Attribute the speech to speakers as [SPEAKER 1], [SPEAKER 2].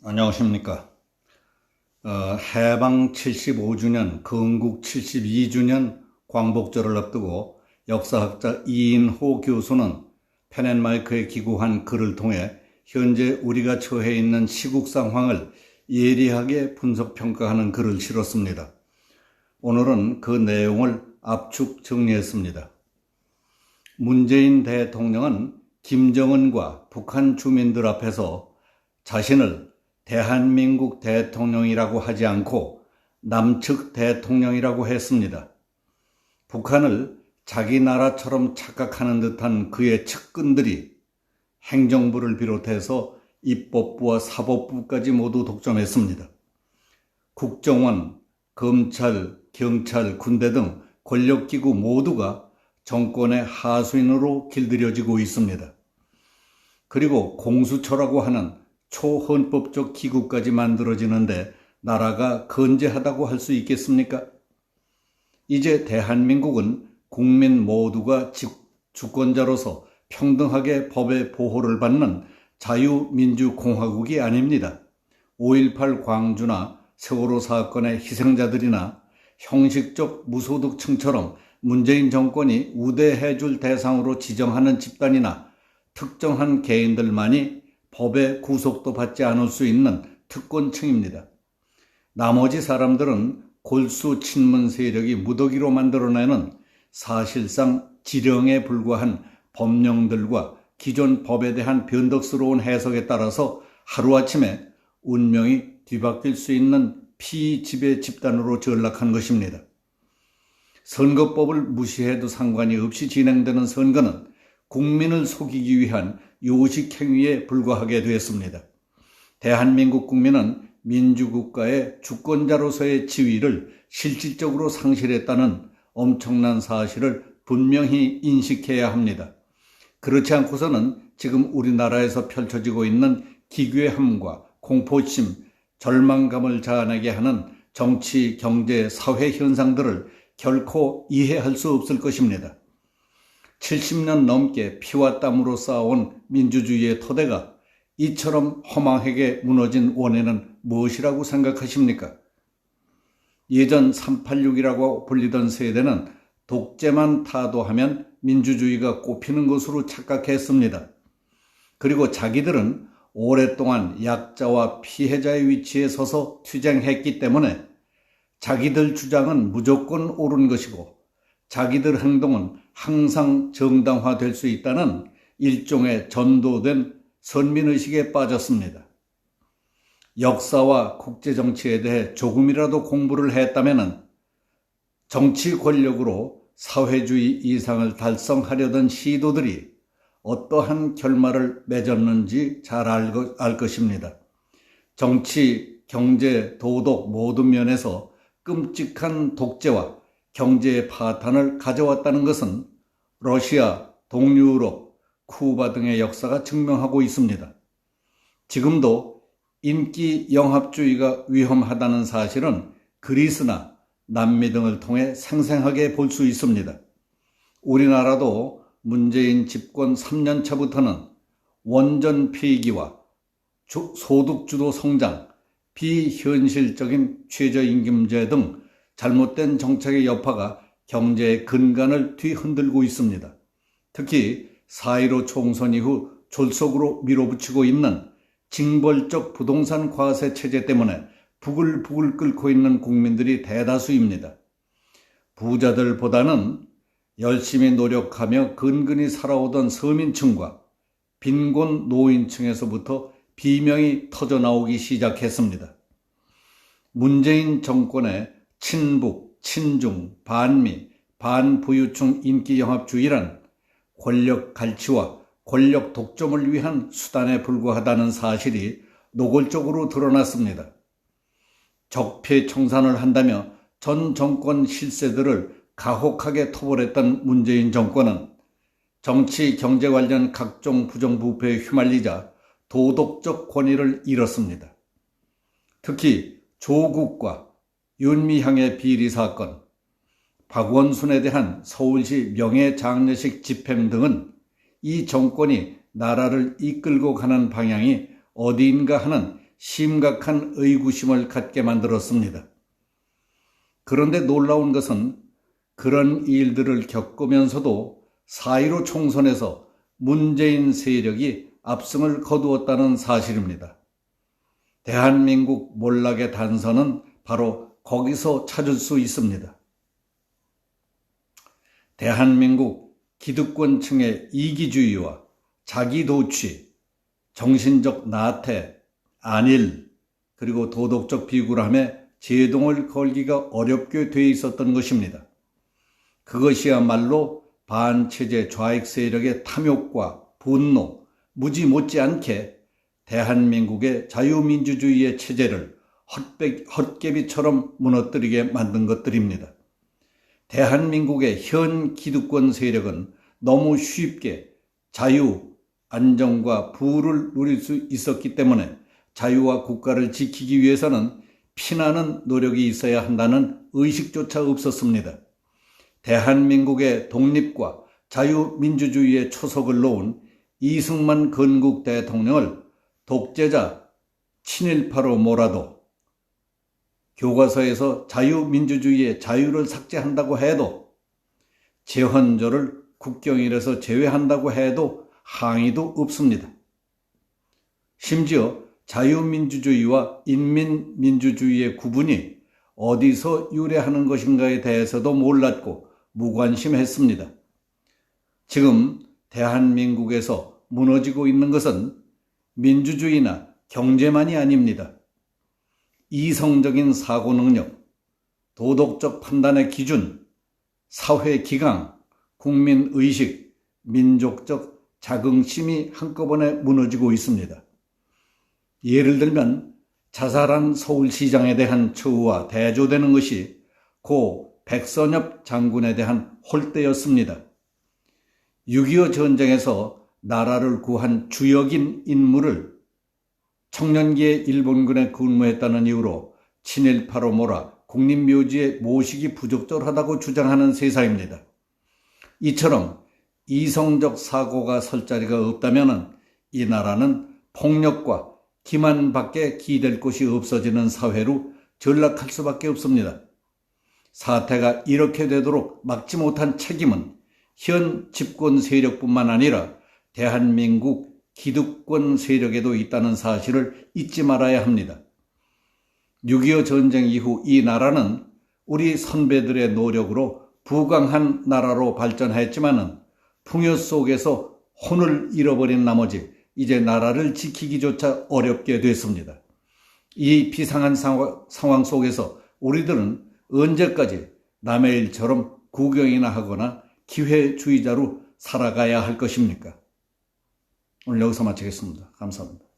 [SPEAKER 1] 안녕하십니까. 해방 75주년, 건국 72주년 광복절을 앞두고 역사학자 이인호 교수는 펜앤마이크에 기고한 글을 통해 현재 우리가 처해 있는 시국 상황을 예리하게 분석평가하는 글을 실었습니다. 오늘은 그 내용을 압축 정리했습니다. 문재인 대통령은 김정은과 북한 주민들 앞에서 자신을 대한민국 대통령이라고 하지 않고 남측 대통령이라고 했습니다. 북한을 자기 나라처럼 착각하는 듯한 그의 측근들이 행정부를 비롯해서 입법부와 사법부까지 모두 독점했습니다. 국정원, 검찰, 경찰, 군대 등 권력기구 모두가 정권의 하수인으로 길들여지고 있습니다. 그리고 공수처라고 하는 초헌법적 기구까지 만들어지는데 나라가 건재하다고 할 수 있겠습니까? 이제 대한민국은 국민 모두가 주권자로서 평등하게 법의 보호를 받는 자유민주공화국이 아닙니다. 5.18 광주나 세월호 사건의 희생자들이나 형식적 무소득층처럼 문재인 정권이 우대해줄 대상으로 지정하는 집단이나 특정한 개인들만이 법의 구속도 받지 않을 수 있는 특권층입니다. 나머지 사람들은 골수 친문 세력이 무더기로 만들어내는 사실상 지령에 불과한 법령들과 기존 법에 대한 변덕스러운 해석에 따라서 하루아침에 운명이 뒤바뀔 수 있는 피지배 집단으로 전락한 것입니다. 선거법을 무시해도 상관이 없이 진행되는 선거는 국민을 속이기 위한 요식행위에 불과하게 되었습니다. 대한민국 국민은 민주국가의 주권자로서의 지위를 실질적으로 상실했다는 엄청난 사실을 분명히 인식해야 합니다. 그렇지 않고서는 지금 우리나라에서 펼쳐지고 있는 기괴함과 공포심, 절망감을 자아내게 하는 정치, 경제, 사회 현상들을 결코 이해할 수 없을 것입니다. 70년 넘게 피와 땀으로 쌓아온 민주주의의 토대가 이처럼 허망하게 무너진 원인은 무엇이라고 생각하십니까? 예전 386이라고 불리던 세대는 독재만 타도하면 민주주의가 꼽히는 것으로 착각했습니다. 그리고 자기들은 오랫동안 약자와 피해자의 위치에 서서 투쟁했기 때문에 자기들 주장은 무조건 옳은 것이고 자기들 행동은 항상 정당화될 수 있다는 일종의 전도된 선민의식에 빠졌습니다. 역사와 국제정치에 대해 조금이라도 공부를 했다면 정치 권력으로 사회주의 이상을 달성하려던 시도들이 어떠한 결말을 맺었는지 잘 알 것입니다. 정치, 경제, 도덕 모든 면에서 끔찍한 독재와 경제의 파탄을 가져왔다는 것은 러시아, 동유럽, 쿠바 등의 역사가 증명하고 있습니다. 지금도 인기 영합주의가 위험하다는 사실은 그리스나 남미 등을 통해 생생하게 볼 수 있습니다. 우리나라도 문재인 집권 3년 차부터는 원전 폐기와 소득주도 성장, 비현실적인 최저임금제 등 잘못된 정책의 여파가 경제의 근간을 뒤흔들고 있습니다. 특히 4.15 총선 이후 졸속으로 밀어붙이고 있는 징벌적 부동산 과세 체제 때문에 부글부글 끓고 있는 국민들이 대다수입니다. 부자들보다는 열심히 노력하며 근근히 살아오던 서민층과 빈곤 노인층에서부터 비명이 터져나오기 시작했습니다. 문재인 정권의 친북, 친중, 반미, 반부유층 인기영합주의란 권력 갈취와 권력 독점을 위한 수단에 불과하다는 사실이 노골적으로 드러났습니다. 적폐청산을 한다며 전 정권 실세들을 가혹하게 토벌했던 문재인 정권은 정치, 경제 관련 각종 부정부패에 휘말리자 도덕적 권위를 잃었습니다. 특히 조국과 윤미향의 비리 사건, 박원순에 대한 서울시 명예장례식 집행 등은 이 정권이 나라를 이끌고 가는 방향이 어디인가 하는 심각한 의구심을 갖게 만들었습니다. 그런데 놀라운 것은 그런 일들을 겪으면서도 4.15 총선에서 문재인 세력이 압승을 거두었다는 사실입니다. 대한민국 몰락의 단서는 바로 거기서 찾을 수 있습니다. 대한민국 기득권층의 이기주의와 자기도취, 정신적 나태, 안일, 그리고 도덕적 비굴함에 제동을 걸기가 어렵게 돼 있었던 것입니다. 그것이야말로 반체제 좌익 세력의 탐욕과 분노, 무지 못지않게 대한민국의 자유민주주의의 체제를 헛개비처럼 무너뜨리게 만든 것들입니다. 대한민국의 현 기득권 세력은 너무 쉽게 자유, 안정과 부를 누릴 수 있었기 때문에 자유와 국가를 지키기 위해서는 피나는 노력이 있어야 한다는 의식조차 없었습니다. 대한민국의 독립과 자유민주주의의 초석을 놓은 이승만 건국 대통령을 독재자, 친일파로 몰아도 교과서에서 자유민주주의의 자유를 삭제한다고 해도 제헌절을 국경일에서 제외한다고 해도 항의도 없습니다. 심지어 자유민주주의와 인민민주주의의 구분이 어디서 유래하는 것인가에 대해서도 몰랐고 무관심했습니다. 지금 대한민국에서 무너지고 있는 것은 민주주의나 경제만이 아닙니다. 이성적인 사고 능력, 도덕적 판단의 기준, 사회 기강, 국민의식, 민족적 자긍심이 한꺼번에 무너지고 있습니다. 예를 들면 자살한 서울시장에 대한 처우와 대조되는 것이 고 백선엽 장군에 대한 홀대였습니다. 6.25 전쟁에서 나라를 구한 주역인 인물을 청년기에 일본군에 근무했다는 이유로 친일파로 몰아 국립묘지에 모시기 부적절하다고 주장하는 세상입니다. 이처럼 이성적 사고가 설 자리가 없다면 이 나라는 폭력과 기만밖에 기댈 곳이 없어지는 사회로 전락할 수밖에 없습니다. 사태가 이렇게 되도록 막지 못한 책임은 현 집권 세력뿐만 아니라 대한민국 기득권 세력에도 있다는 사실을 잊지 말아야 합니다. 6.25 전쟁 이후 이 나라는 우리 선배들의 노력으로 부강한 나라로 발전했지만은 풍요 속에서 혼을 잃어버린 나머지 이제 나라를 지키기조차 어렵게 됐습니다. 이 비상한 상황 속에서 우리들은 언제까지 남의 일처럼 구경이나 하거나 기회주의자로 살아가야 할 것입니까? 오늘 여기서 마치겠습니다. 감사합니다.